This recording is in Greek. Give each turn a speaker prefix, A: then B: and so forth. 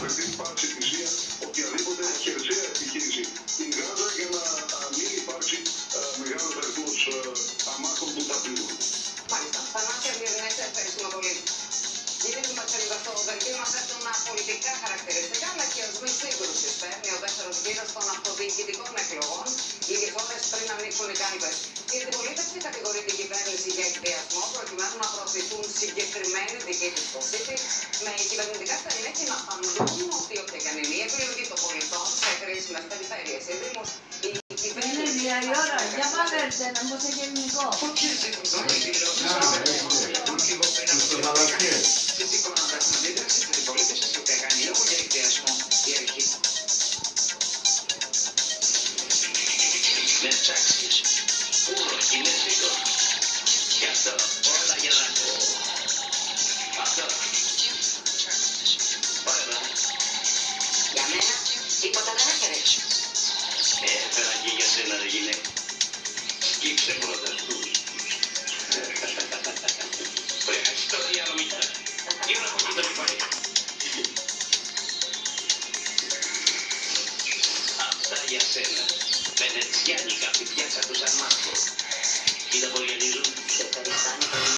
A: αποφευθεί πάση θυσία οποιαδήποτε χερσαία επιχείρηση στην Γάζα για να μην υπάρξει μεγάλος αριθμός αμάχων που θα πληγούν.
B: Μάλιστα. Θανάση Αυγερνές, ευχαριστούμε πολύ. Γυρίζουμε στο δελτίο μας έχουν πολιτικά χαρακτηριστικά, αλλά και οσμή σύγκρουση. Παίρνει ο δεύτερος γύρος των αυτοδιοικητικών εκλογών, λίγες ώρες πριν ανοίξουν οι κάλπες. Η αντιπολίτευση κατηγορεί την κυβέρνηση για εκβιασμό προκειμένου να προωθηθούν συγκεκριμένοι δικοί της υποσύτης, με κυβερνητικά στελέχη να απαντούν ότι όποια και αν είναι η επιλογή των πολιτών σε κρίσιμες περιφέρειες ή δήμους, η κυβέρνηση.
C: Για πάμε να μου σε γενικό.
D: Με τσάξεις, πουρο κινέζικο. Γι' αυτό όλα γελάνε. Αυτό. Ωραία.
B: Για μένα, τίποτα δεν έφερες.
D: Έφερα και για σένα, ρε γυναίκα. Κύψε πρώτα.